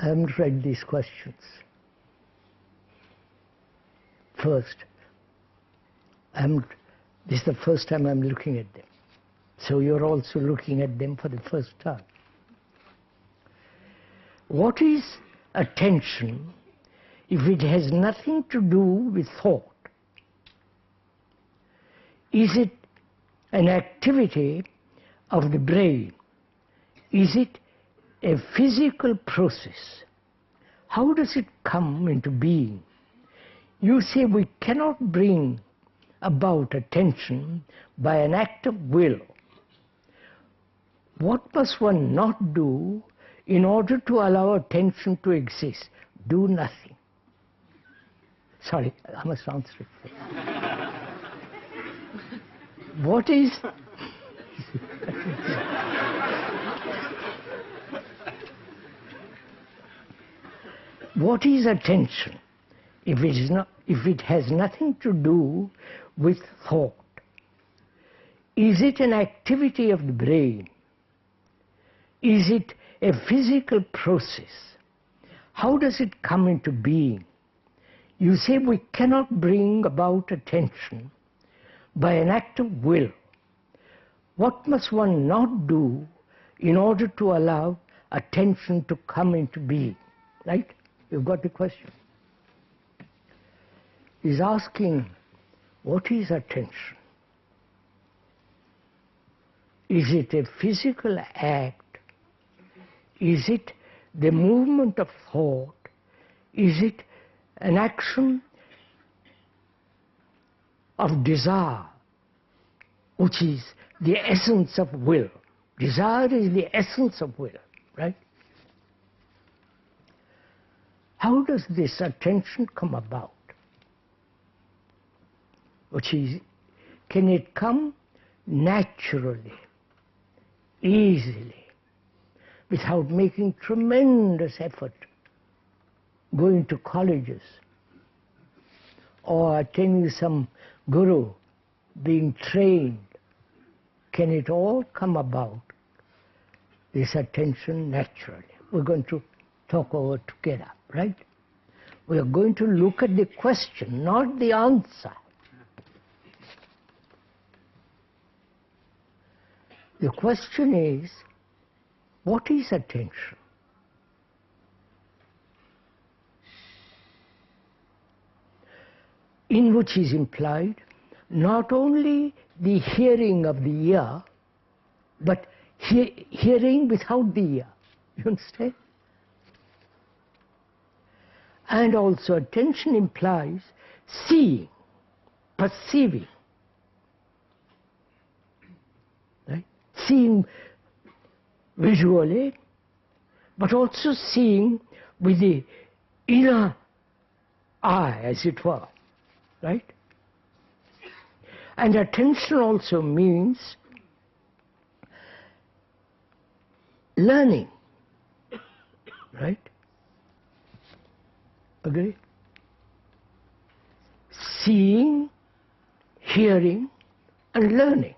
I haven't read these questions. First, this is the first time I'm looking at them. So you're also looking at them for the first time. What is attention if it has nothing to do with thought? Is it an activity of the brain? Is it a physical process? How does it come into being? You say we cannot bring about attention by an act of will. What must one not do in order to allow attention to exist? Do nothing. Sorry, I must answer it first. What is what is attention if it has nothing to do with thought? Is it an activity of the brain? Is it a physical process? How does it come into being? You say we cannot bring about attention by an act of will. What must one not do in order to allow attention to come into being? Right? You've got the question. He's asking, what is attention? Is it a physical act? Is it the movement of thought? Is it an action of desire, which is the essence of will? Desire is the essence of will, right? How does this attention come about? Which is, can it come naturally, easily, without making tremendous effort, going to colleges or attending some guru, being trained? Can it all come about, this attention, naturally? We're going to talk over together, right? We are going to look at the question, not the answer. The question is, what is attention? In which is implied not only the hearing of the ear, but hearing without the ear. You understand? And also attention implies seeing, perceiving. Right? Seeing visually, but also seeing with the inner eye, as it were. Right? And attention also means learning. Right? Agree? Seeing, hearing, and learning.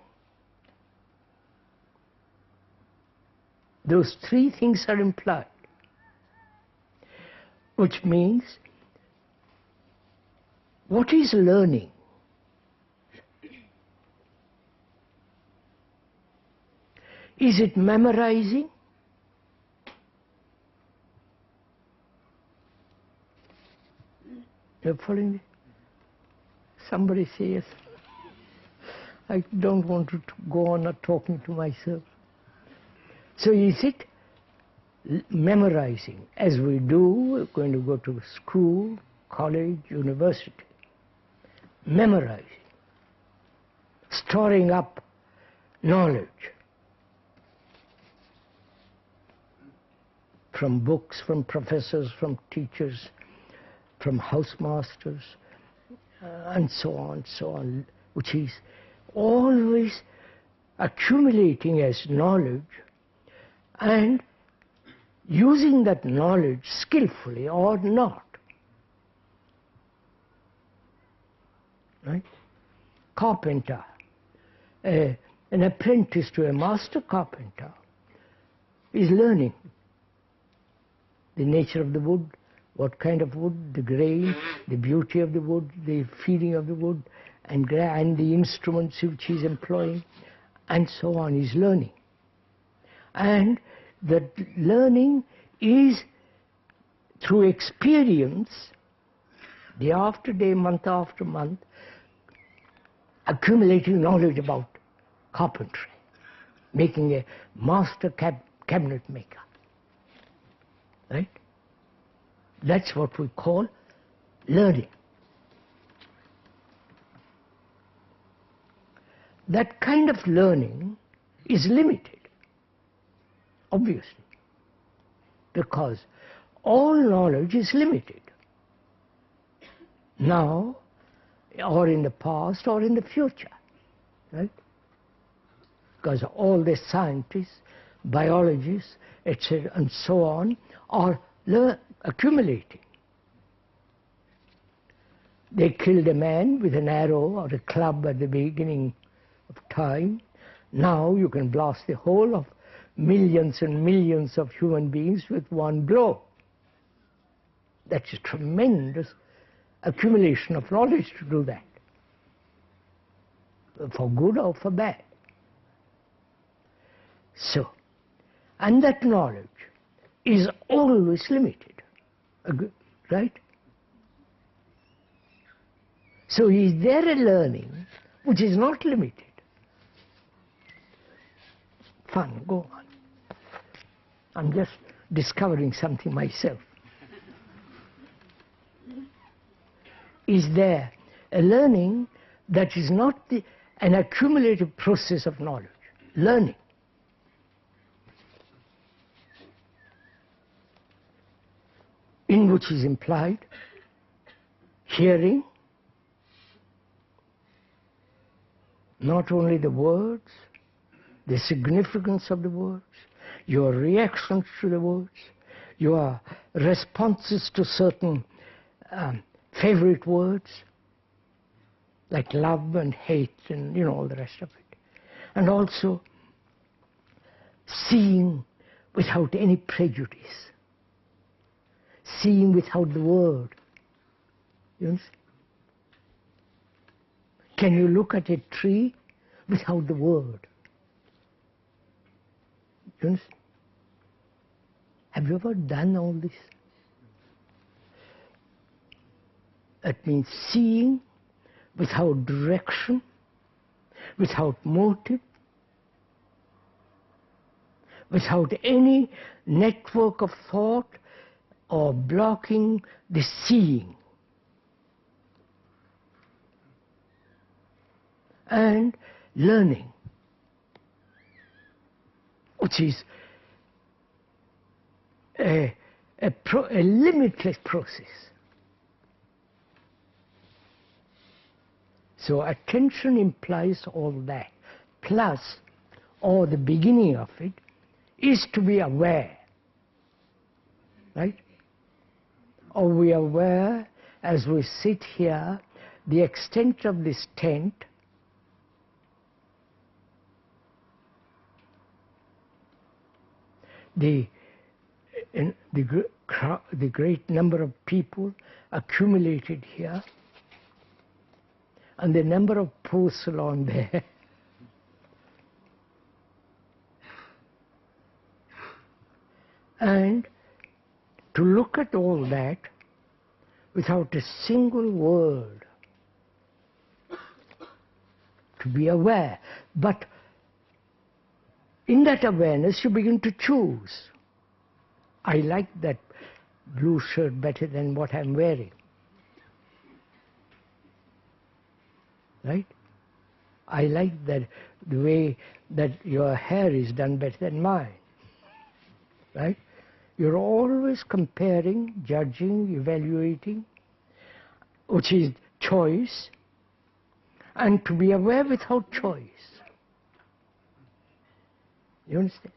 Those three things are implied. Which means, what is learning? Is it memorizing? You're following me? Somebody say yes. I don't want to go on talking to myself. So is it memorizing? As we do, we're going to go to school, college, university. Memorizing. Storing up knowledge. From books, from professors, from teachers, from housemasters, and so on, which is always accumulating as knowledge and using that knowledge skillfully or not. Right? Carpenter, an apprentice to a master carpenter is learning. the nature of the wood, what kind of wood, the grain, the beauty of the wood, the feeling of the wood, and the instruments which he is employing, and so on. He's learning. And that learning is through experience, day after day, month after month, accumulating knowledge about carpentry, making a master cabinet maker. Right? That's what we call learning. That kind of learning is limited, obviously, because all knowledge is limited. Now, or in the past, or in the future, right? Because all the scientists, biologists, etc., and so on, are accumulating. They killed a man with an arrow or a club at the beginning of time. Now you can blast the whole of millions and millions of human beings with one blow. That's a tremendous accumulation of knowledge to do that, for good or for bad. So, and that knowledge is always limited, right? So is there a learning which is not limited? Fine, go on. I'm just discovering something myself. Is there a learning that is not an accumulative process of knowledge? Learning. In which is implied hearing, not only the words, the significance of the words, your reactions to the words, your responses to certain favorite words, like love and hate and all the rest of it. And also seeing without any prejudice, seeing without the word. You understand? Can you look at a tree without the word? You understand? Have you ever done all this? That means seeing without direction, without motive, without any network of thought or blocking the seeing. And learning, which is a limitless process. So attention implies all that, plus, or the beginning of it, is to be aware, right? Or we are aware, as we sit here, the extent of this tent, the great number of people accumulated here, and the number of porcelain there. And to look at all that without a single word, to be aware. But in that awareness you begin to choose. I like that blue shirt better than what I'm wearing. Right? I like that the way that your hair is done better than mine. Right? You're always comparing, judging, evaluating, which is choice, and to be aware without choice. You understand?